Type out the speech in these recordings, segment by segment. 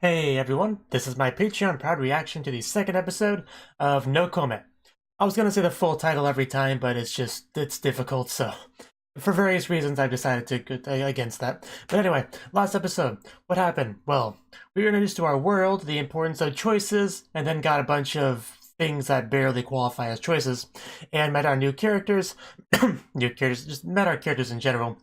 Hey everyone, this is my Patreon proud reaction to the second episode of NouCome. I was gonna say the full title every time, but it's difficult, so for various reasons I've decided to go against that. But anyway, last episode, what happened? Well, we were introduced to our world, the importance of choices, and then got a bunch of things that barely qualify as choices, and met our new characters, just met our characters in general.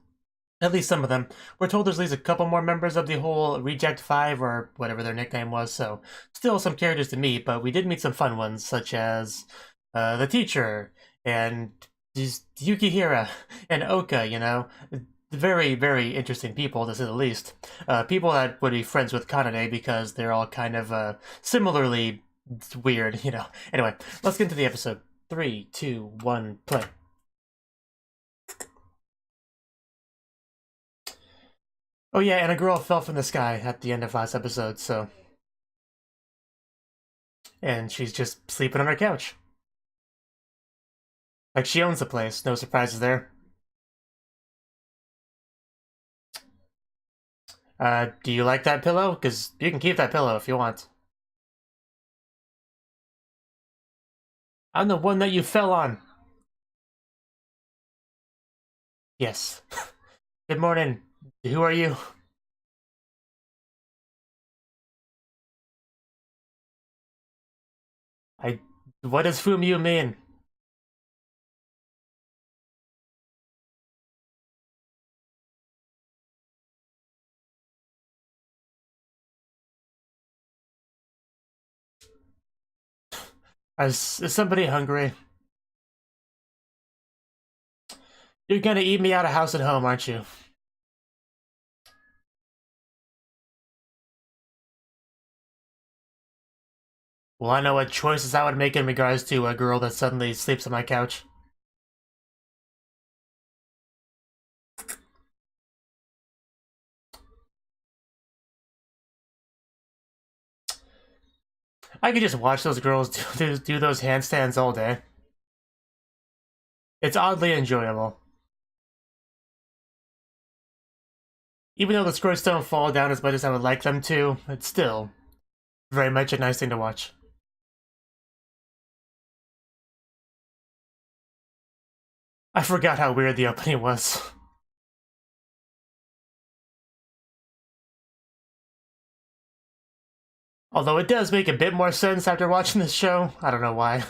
At least some of them. We're told there's at least a couple more members of the whole Reject 5, or whatever their nickname was, so still some characters to meet, but we did meet some fun ones, such as the teacher, and Yukihira, and Oka, you know? Very, very interesting people, to say the least. People that would be friends with Kanade because they're all kind of similarly weird, you know? Anyway, let's get into the episode. 3, 2, 1, play. Oh yeah, and a girl fell from the sky at the end of last episode, so... And she's just sleeping on her couch. Like, she owns the place, no surprises there. Do you like that pillow? Because you can keep that pillow if you want. I'm the one that you fell on. Yes. Good morning. Who are you? What does Fumiu mean? Is somebody hungry? You're gonna eat me out of house and home, aren't you? Well, I know what choices I would make in regards to a girl that suddenly sleeps on my couch. I could just watch those girls do those handstands all day. It's oddly enjoyable. Even though the skirts don't fall down as much as I would like them to, it's still very much a nice thing to watch. I forgot how weird the opening was. Although it does make a bit more sense after watching this show. I don't know why.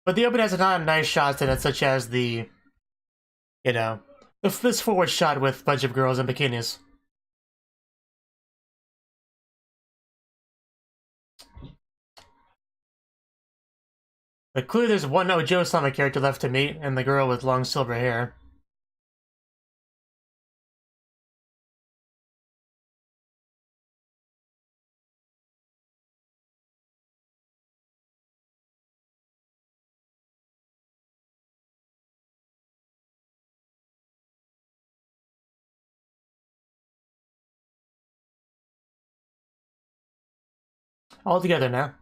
But the opening has a lot of nice shots in it, such as the, you know, this forward shot with a bunch of girls in bikinis. But clearly there's one Ojo-sama character left to meet, and the girl with long silver hair. All together now.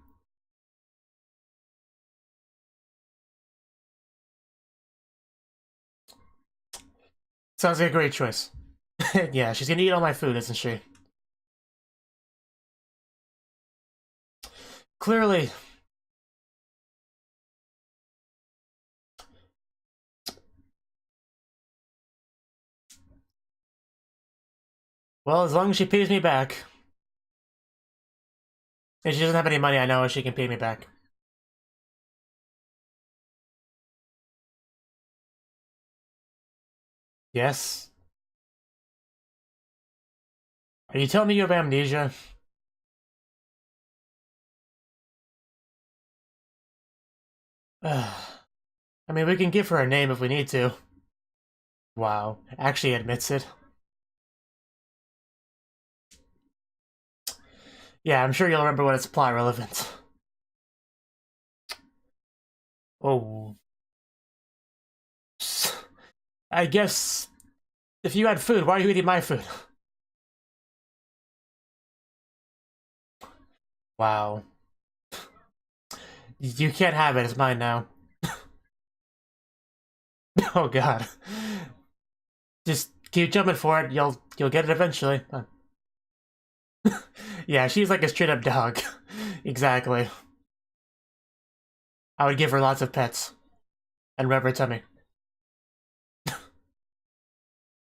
Sounds like a great choice. Yeah, she's gonna eat all my food, isn't she? Clearly. Well, as long as she pays me back. If she doesn't have any money, I know she can pay me back. Yes? Are you telling me you have amnesia? I mean, we can give her a name if we need to. Wow, actually admits it. Yeah, I'm sure you'll remember when it's plot relevant. Oh. I guess if you had food, why are you eating my food? Wow. You can't have it, it's mine now. Oh god. Just keep jumping for it. You'll get it eventually. Yeah, she's like a straight up dog. Exactly. I would give her lots of pets and rub her tummy.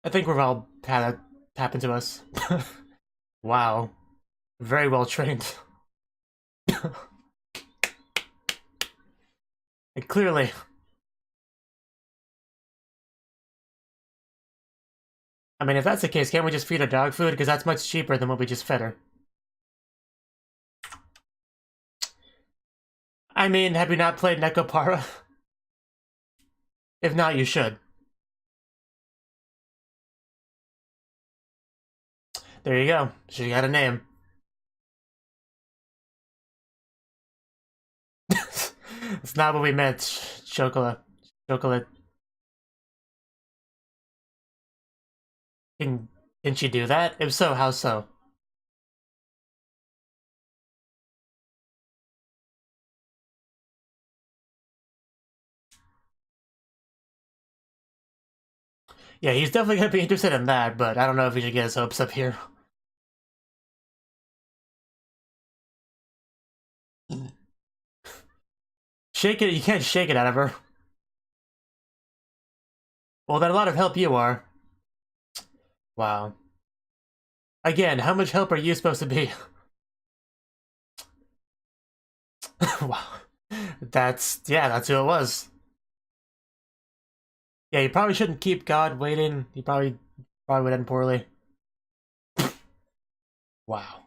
I think we've all had that happen to us. Wow. Very well trained. And clearly. I mean, if that's the case, can't we just feed her dog food? Because that's much cheaper than what we just fed her. I mean, have you not played Nekopara? If not, you should. There you go. She got a name. It's not what we meant, Chocolate. Chocolate. Can she do that? If so, how so? Yeah, he's definitely gonna be interested in that, but I don't know if he should get his hopes up here. Shake it, you can't shake it out of her. Well, then a lot of help you are. Wow. Again, how much help are you supposed to be? Wow. That's who it was. Yeah, you probably shouldn't keep God waiting. He probably would end poorly. Wow.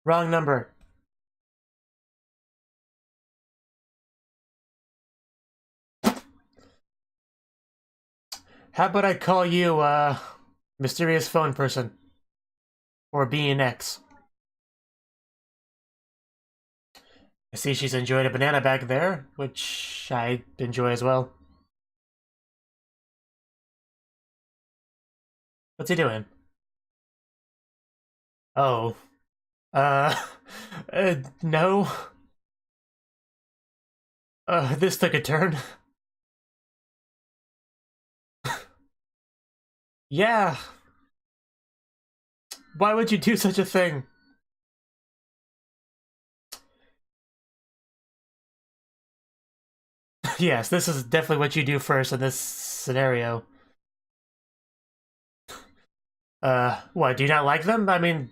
Wrong number. How about I call you, mysterious phone person? Or Being X? I see she's enjoyed a banana back there, which I enjoy as well. What's he doing? Oh. No. This took a turn. Yeah. Why would you do such a thing? Yes, this is definitely what you do first in this scenario. What, do you not like them? I mean,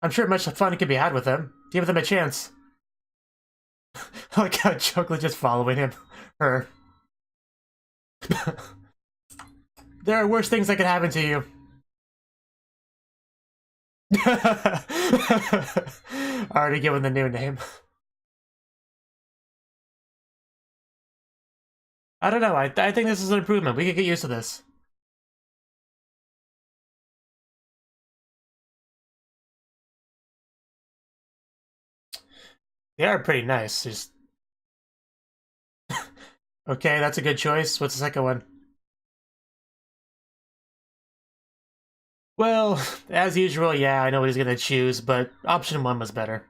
I'm sure much fun can be had with them. Give them a chance. Like how Chocolate just following him. Her. There are worse things that could happen to you. Already given the new name. I don't know, I think this is an improvement. We could get used to this. They are pretty nice, just... Okay, that's a good choice. What's the second one? Well, as usual, yeah, I know what he's gonna choose, but option 1 was better.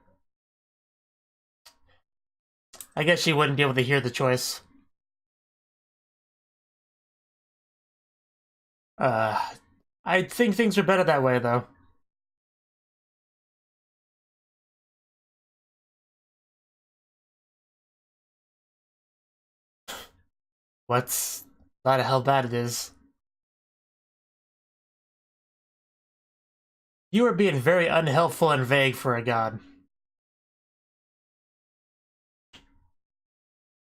I guess she wouldn't be able to hear the choice. I think things are better that way, though. What's... not how bad it is. You are being very unhelpful and vague for a god.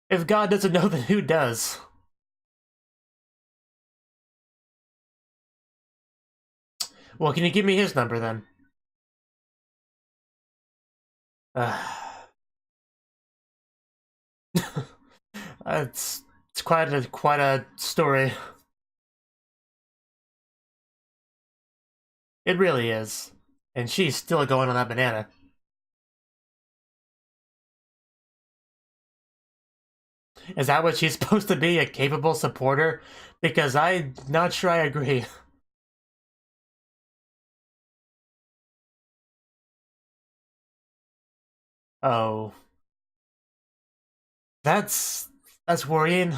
If God doesn't know, then who does? Well, can you give me his number, then? It's quite a story. It really is. And she's still going on that banana. Is that what she's supposed to be, a capable supporter? Because I'm not sure I agree. Oh. That's worrying.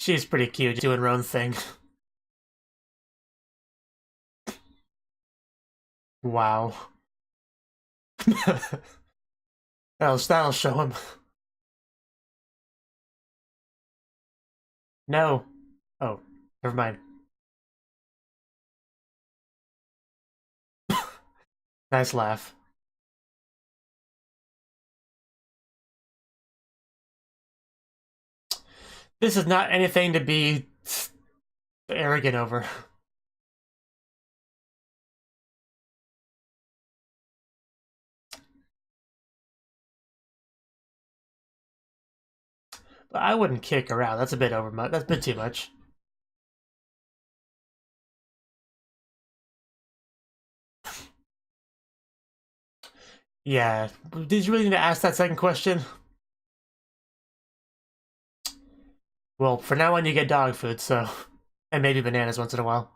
She's pretty cute, doing her own thing. Wow. that'll show him. No. Oh, never mind. Nice laugh. This is not anything to be arrogant over. But I wouldn't kick her out. That's a bit over much. That's a bit too much. Yeah. Did you really need to ask that second question? Well, for now on you get dog food, so... And maybe bananas once in a while.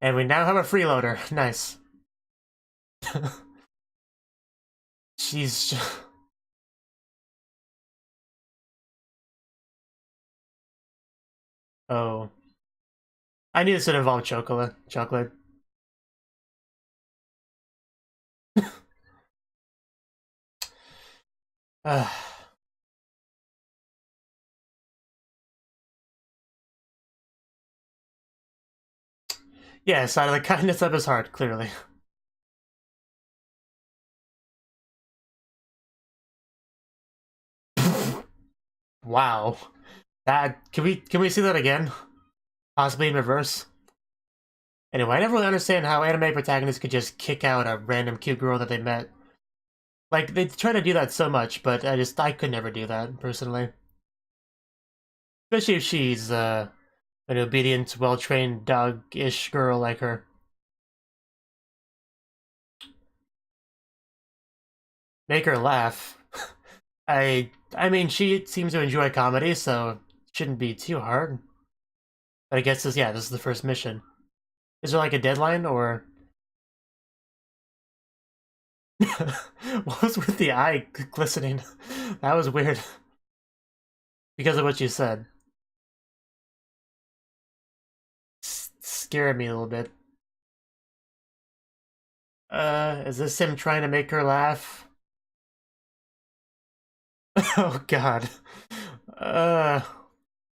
And we now have a freeloader. Nice. She's... Oh. I knew this would involve chocolate. uh. Yes, out of the kindness of his heart, clearly. Wow. That can we see that again? Possibly in reverse? Anyway, I never really understand how anime protagonists could just kick out a random cute girl that they met. Like, they try to do that so much, but I could never do that, personally. Especially if she's, an obedient, well-trained, dog-ish girl like her. Make her laugh. I mean, she seems to enjoy comedy, so it shouldn't be too hard. But I guess this is the first mission. Is there like a deadline, or... What was with the eye glistening? That was weird. Because of what you said. Scared me a little bit. Is this him trying to make her laugh? Oh god. I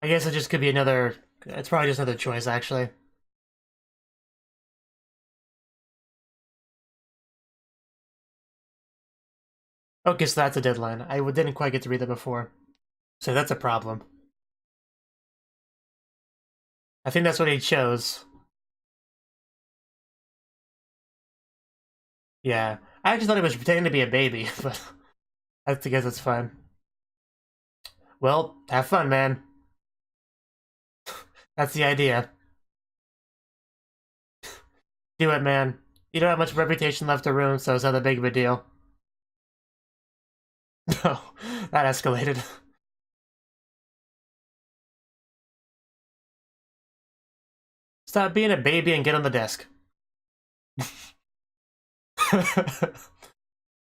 guess it just could be another... It's probably just another choice, actually. Okay, so that's a deadline. I didn't quite get to read that before. So that's a problem. I think that's what he chose. Yeah. I actually thought he was pretending to be a baby, but I guess that's fine. Well, have fun, man. That's the idea. Do it, man. You don't have much reputation left to ruin, so it's not that big of a deal. No, that escalated. Stop being a baby and get on the desk.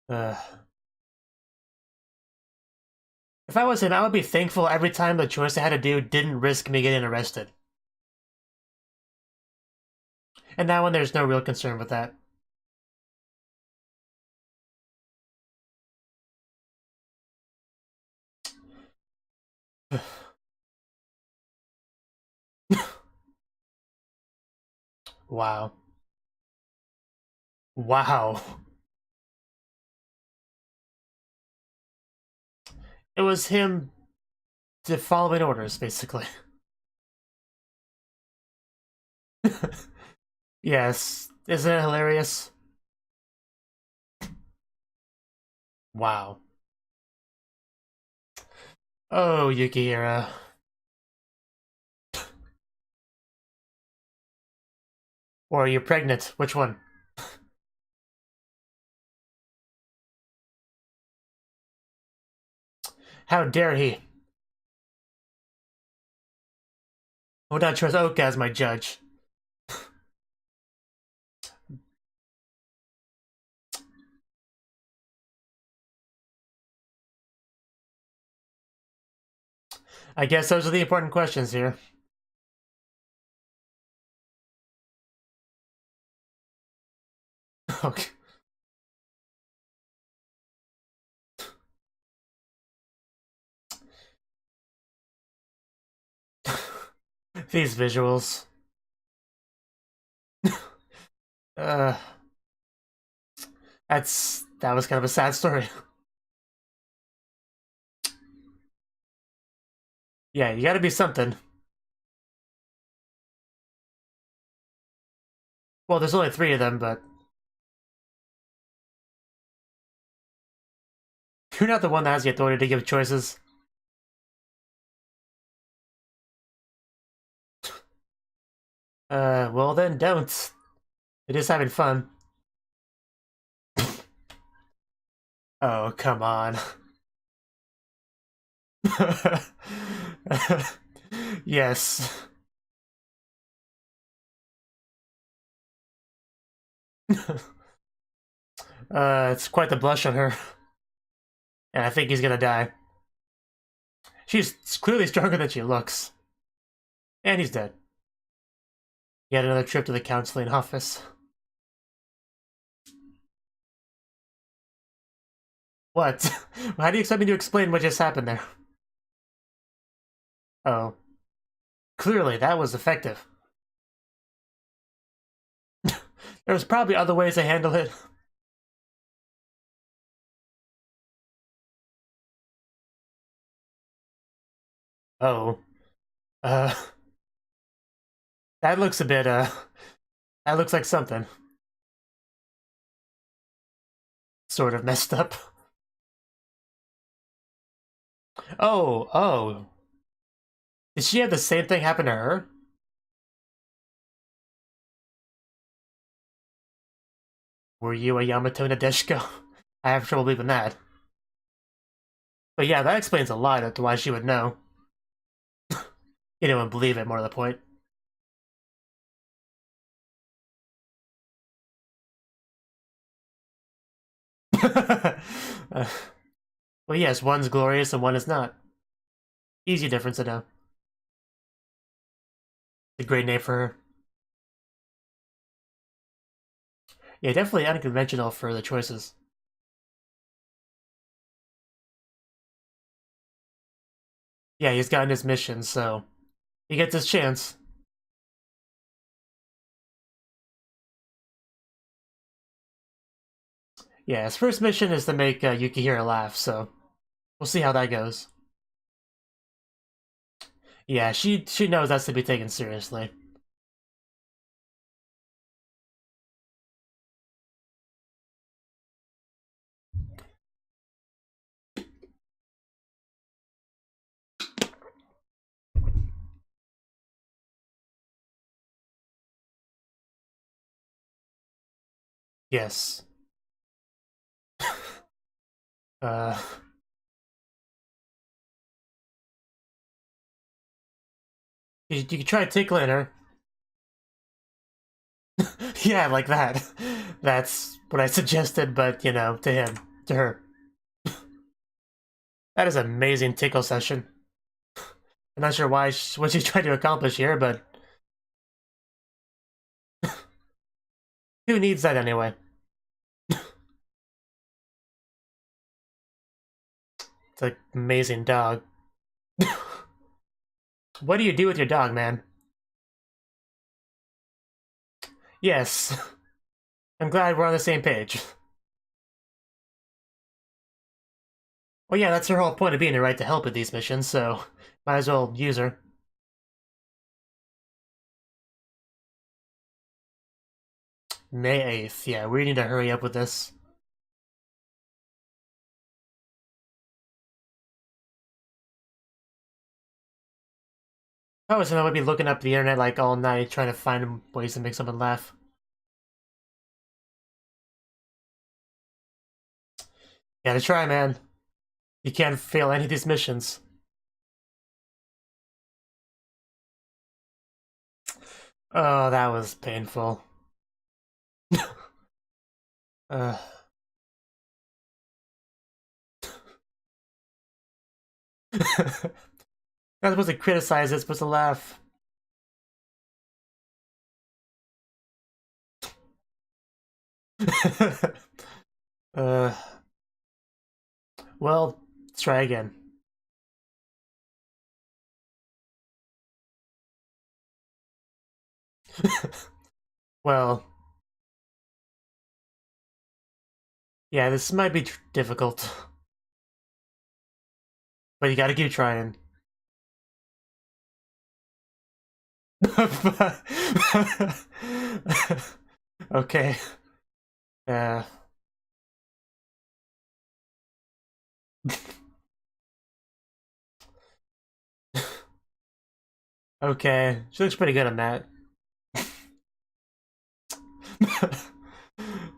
uh. If I was him, I would be thankful every time the choice I had to do didn't risk me getting arrested. And that one, there's no real concern with that. Wow. Wow. It was him following orders, basically. Yes. Isn't it hilarious? Wow. Oh, Yukihira. Or are you pregnant? Which one? How dare he? Would not trust Oka as my judge. I guess those are the important questions here. Okay. These visuals. uh, that was kind of a sad story. Yeah, you gotta be something. Well, there's only 3 of them, but you're not the one that has the authority to give choices. Well then, don't. It is having fun. Oh, come on. Yes. It's quite the blush on her. And I think he's gonna die. She's clearly stronger than she looks. And he's dead. Yet another trip to the counseling office. What? How do you expect me to explain what just happened there? Oh. Clearly, that was effective. There's probably other ways to handle it. Oh. Uh... That looks a bit, That looks like something. Sort of messed up. Oh. Did she have the same thing happen to her? Were you a Yamato Nadeshiko? I have trouble believing that. But yeah, that explains a lot as to why she would know. You know, and believe it, more to the point. Well, yes, one's glorious and one is not. Easy difference to know. A great name for her. Yeah, definitely unconventional for the choices. Yeah, he's gotten his mission, so he gets his chance. Yeah, his first mission is to make Yukihira laugh, so we'll see how that goes. Yeah, she knows that's to be taken seriously. Yes. uh... You could try tickling her. Yeah, like that. That's what I suggested, but, you know, to him. To her. That is an amazing tickle session. I'm not sure why what she's trying to accomplish here, but who needs that anyway? It's an amazing dog. What do you do with your dog, man? Yes. I'm glad we're on the same page. Well, yeah, that's her whole point of being the right to help with these missions, so might as well use her. May 8th. Yeah, we need to hurry up with this. Oh, so I would be looking up the internet like all night trying to find ways to make someone laugh. Gotta try, man. You can't fail any of these missions. Oh, that was painful. uh. Not supposed to criticize it, supposed to laugh. Well, let's try again. Well, yeah, this might be difficult. But you gotta keep trying. Okay. Yeah. Okay. She looks pretty good on that.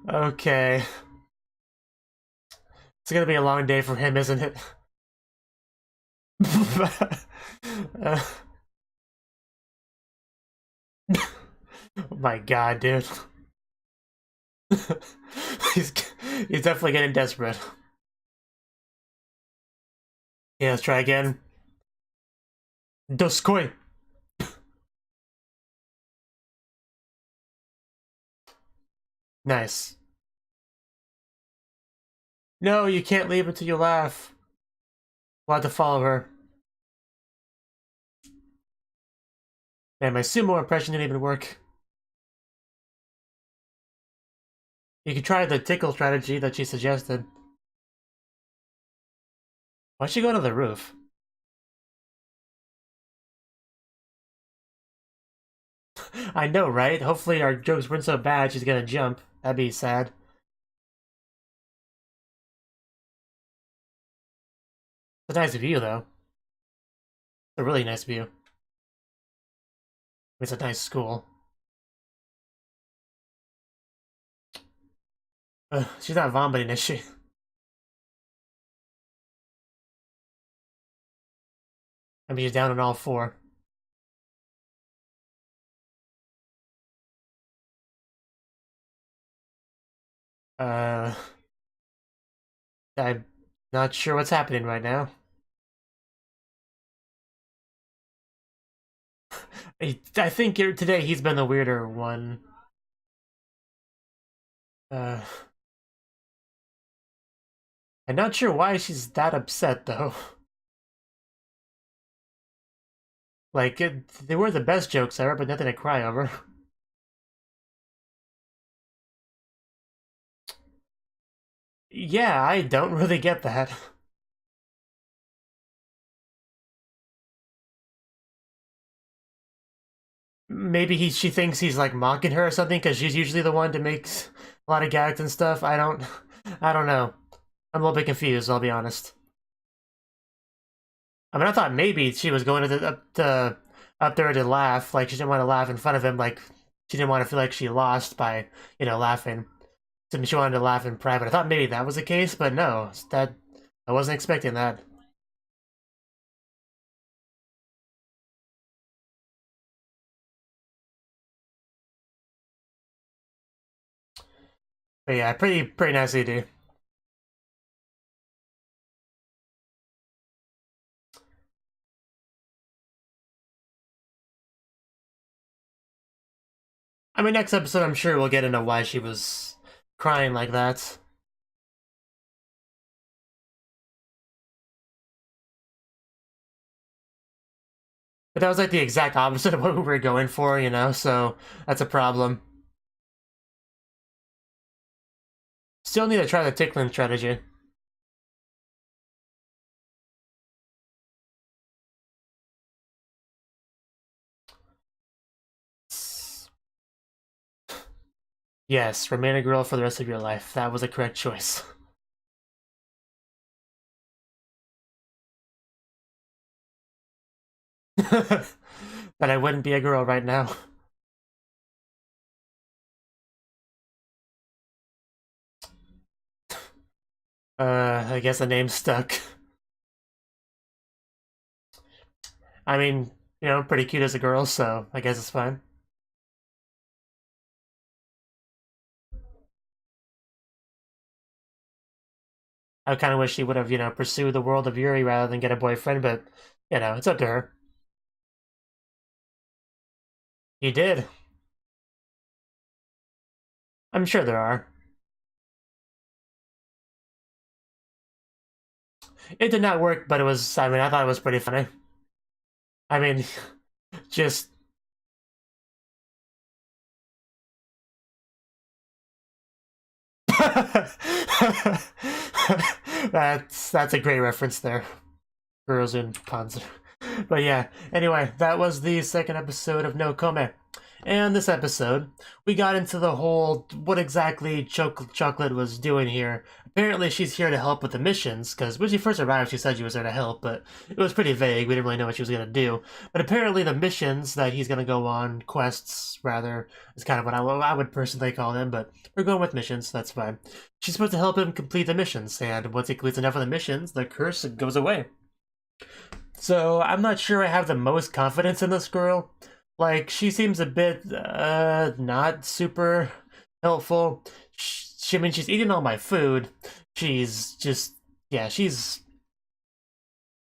Okay. It's gonna be a long day for him, isn't it? uh, oh my god, dude. he's, he's definitely getting desperate. Yeah, let's try again. Doskoi! Nice. No, you can't leave until you laugh. We'll have to follow her. Man, my sumo impression didn't even work. You could try the tickle strategy that she suggested. Why'd she go to the roof? I know, right? Hopefully our jokes weren't so bad she's gonna jump. That'd be sad. It's a nice view, though. It's a really nice view. It's a nice school. She's not vomiting, is she? I mean, she's down on all four. I'm not sure what's happening right now. I think today he's been the weirder one. I'm not sure why she's that upset, though. Like, they were the best jokes ever, but nothing to cry over. Yeah, I don't really get that. Maybe she thinks he's like mocking her or something because she's usually the one to make a lot of gags and stuff. I don't know. I'm a little bit confused, I'll be honest. I mean, I thought maybe she was going up there to laugh, like she didn't want to laugh in front of him, like she didn't want to feel like she lost by, laughing. So she wanted to laugh in private. I thought maybe that was the case, but no, I wasn't expecting that. But yeah, pretty nice idea. I mean, next episode, I'm sure we'll get into why she was crying like that. But that was like the exact opposite of what we were going for, so that's a problem. Still need to try the tickling strategy. Yes, remain a girl for the rest of your life. That was a correct choice. But I wouldn't be a girl right now. I guess the name stuck. I mean, pretty cute as a girl, so I guess it's fine. I kind of wish she would have, pursued the world of Yuri rather than get a boyfriend, but, it's up to her. He did. I'm sure there are. It did not work, but it was, I mean, I thought it was pretty funny. I mean, just... that's a great reference there. Girls in Panzer. But yeah, anyway, that was the second episode of NouCome. And this episode, we got into the whole what exactly Chocolate was doing here. Apparently, she's here to help with the missions, because when she first arrived, she said she was there to help, but it was pretty vague. We didn't really know what she was going to do. But apparently, the missions that he's going to go on, quests, rather, is kind of what I would personally call them, but we're going with missions, that's fine. She's supposed to help him complete the missions, and once he completes enough of the missions, the curse goes away. So, I'm not sure I have the most confidence in this girl. Like, she seems a bit, not super helpful. I mean, she's eating all my food. She's just, yeah, she's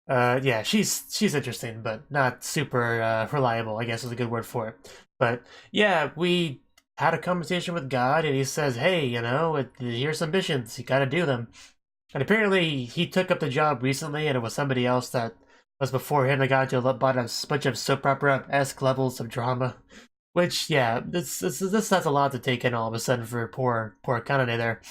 interesting, but not super, reliable, I guess is a good word for it. But, yeah, we had a conversation with God, and he says, hey, you know, here's some missions, you gotta do them. And apparently, he took up the job recently, and it was somebody else that was before him that got into a bunch of soap opera-esque levels of drama. Which, yeah, this has a lot to take in all of a sudden for poor Kanade there.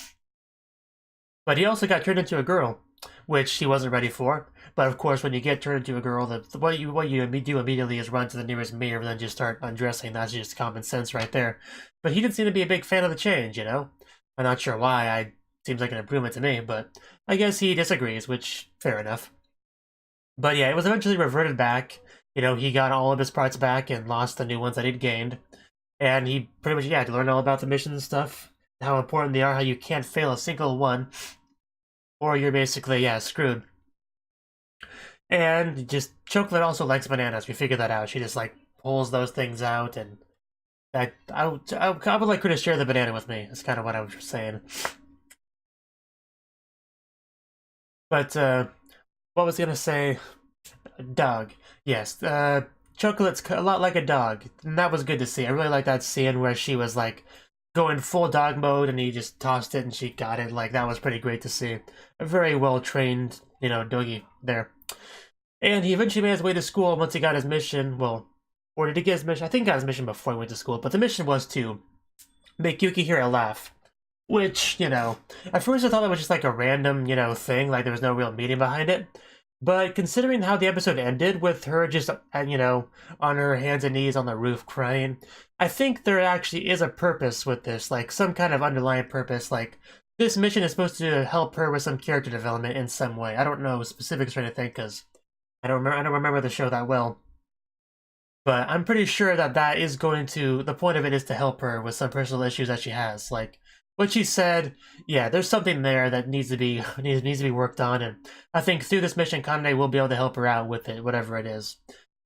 But he also got turned into a girl, which he wasn't ready for. But of course, when you get turned into a girl, what you do immediately is run to the nearest mirror and then just start undressing. That's just common sense right there. But he didn't seem to be a big fan of the change, you know? I'm not sure why. Seems like an improvement to me, but I guess he disagrees, which, fair enough. But yeah, it was eventually reverted back. You know, he got all of his parts back and lost the new ones that he'd gained. And he pretty much, yeah, learned all about the missions and stuff, how important they are, how you can't fail a single one, or you're basically, yeah, screwed. And just, Chocolate also likes bananas, we figured that out. She just, like, pulls those things out, and I would like her to share the banana with me, that's kind of what I was saying. But, what was I gonna say? Dog. Yes, Chocolate's a lot like a dog, and that was good to see. I really like that scene where she was like going full dog mode and he just tossed it and she got it. Like, that was pretty great to see. A very well trained, you know, doggy there. And he eventually made his way to school once he got his mission. Well, or did he get his mission? I think he got his mission before he went to school, but the mission was to make Yukihira laugh. Which, you know, at first I thought it was just like a random, you know, thing, like there was no real meaning behind it. But considering how the episode ended with her just, you know, on her hands and knees on the roof crying, I think there actually is a purpose with this, like some kind of underlying purpose. Like, this mission is supposed to help her with some character development in some way. I don't know specifics or anything because I don't remember the show that well. But I'm pretty sure that that is going to, the point of it is to help her with some personal issues that she has. Like, what she said, yeah, there's something there that needs to be worked on, and I think through this mission, Kanade will be able to help her out with it, whatever it is.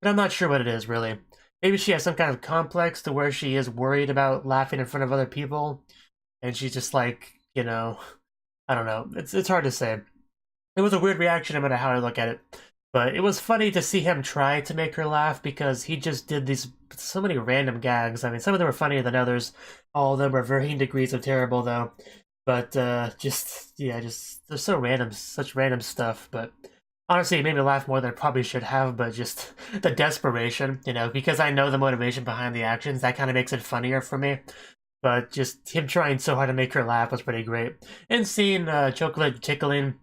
But I'm not sure what it is, really. Maybe she has some kind of complex to where she is worried about laughing in front of other people, and she's just like, you know, I don't know. It's hard to say. It was a weird reaction no matter how I look at it. But it was funny to see him try to make her laugh because he just did these so many random gags. I mean, some of them were funnier than others. All of them were varying degrees of terrible, though. But just they're so random, such random stuff. But honestly, it made me laugh more than I probably should have. But just the desperation, you know, because I know the motivation behind the actions, that kind of makes it funnier for me. But just him trying so hard to make her laugh was pretty great. And seeing Chocolate tickling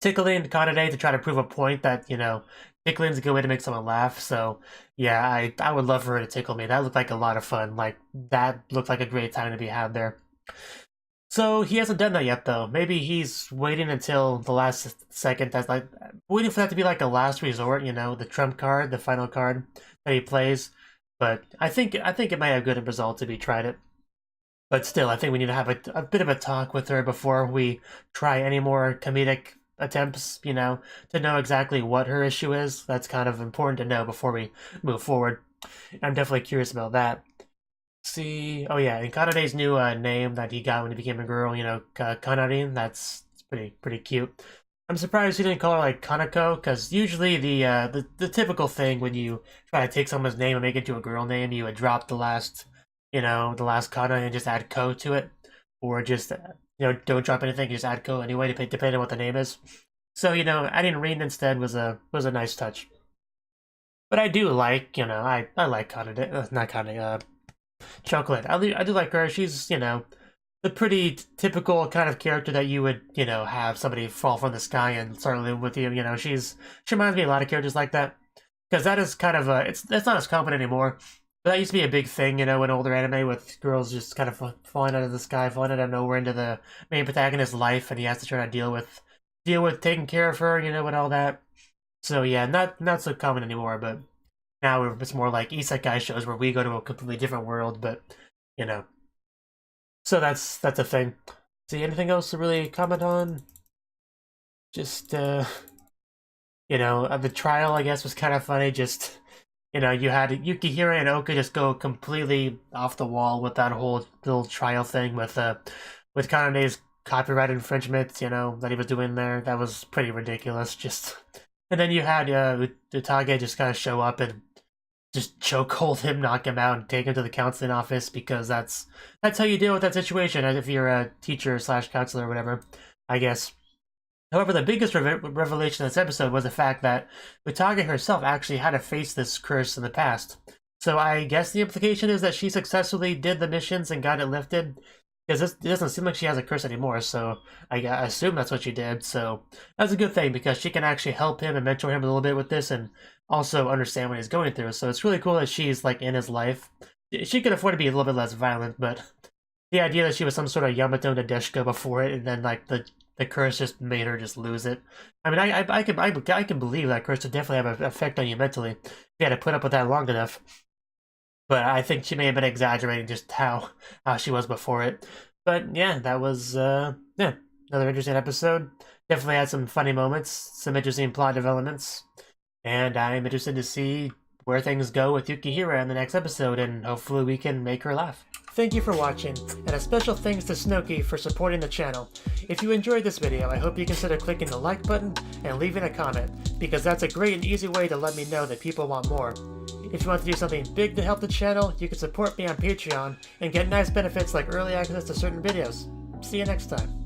Kanade to try to prove a point that, you know, tickling's a good way to make someone laugh. So yeah, I would love for her to tickle me. That looked like a lot of fun. Like, that looked like a great time to be had there. So he hasn't done that yet, though. Maybe he's waiting until the last second. That's like waiting for that to be like a last resort. You know, the trump card, the final card that he plays. But I think it might have good result if he tried it. But still, I think we need to have a bit of a talk with her before we try any more comedic attempts, you know, to know exactly what her issue is. That's kind of important to know before we move forward. I'm definitely curious about that. See, oh yeah, and Kanade's new name that he got when he became a girl, you know, Kanarin, that's pretty cute. I'm surprised you didn't call her like Kanako, because usually the typical thing when you try to take someone's name and make it into a girl name, you would drop the last, the last kana and just add ko to it, or just don't drop anything, just add ko anyway, depending on what the name is. So adding Rin instead was a nice touch. But I do like, I like Kana, not Kana, Chocolate. I do like her. She's, the pretty typical kind of character that you would, have somebody fall from the sky and start living with you. She reminds me of a lot of characters like that. Because that is kind of it's not as common anymore. But that used to be a big thing, in older anime with girls just kind of falling out of the sky, falling out of nowhere into the main protagonist's life, and he has to try to deal with taking care of her, and all that. So yeah, not so common anymore, but now it's more like isekai shows where we go to a completely different world, but so that's a thing. See, anything else to really comment on? Just the trial, I guess, was kind of funny. Just you had Yukihira and Oka just go completely off the wall with that whole little trial thing with Kanane's copyright infringement, that he was doing there. That was pretty ridiculous. Just, and then you had Utage just kind of show up and just chokehold him, knock him out, and take him to the counseling office, because that's how you deal with that situation if you're a teacher / counselor or whatever, I guess. However, the biggest revelation of this episode was the fact that Utage herself actually had to face this curse in the past. So I guess the implication is that she successfully did the missions and got it lifted, because it doesn't seem like she has a curse anymore, so I assume that's what she did. So that's a good thing, because she can actually help him and mentor him a little bit with this, and also understand what he's going through. So it's really cool that she's like in his life. She could afford to be a little bit less violent, but the idea that she was some sort of Yamato Nadeshiko before it, and then like the curse just made her just lose it. I mean, I can believe that curse would definitely have an effect on you mentally if you had to put up with that long enough. But I think she may have been exaggerating just how she was before it. But yeah, that was another interesting episode. Definitely had some funny moments, some interesting plot developments, and I'm interested to see where things go with Yukihira in the next episode, and hopefully we can make her laugh. Thank you for watching, and a special thanks to Cnouki for supporting the channel. If you enjoyed this video, I hope you consider clicking the like button and leaving a comment, because that's a great and easy way to let me know that people want more. If you want to do something big to help the channel, you can support me on Patreon and get nice benefits like early access to certain videos. See you next time.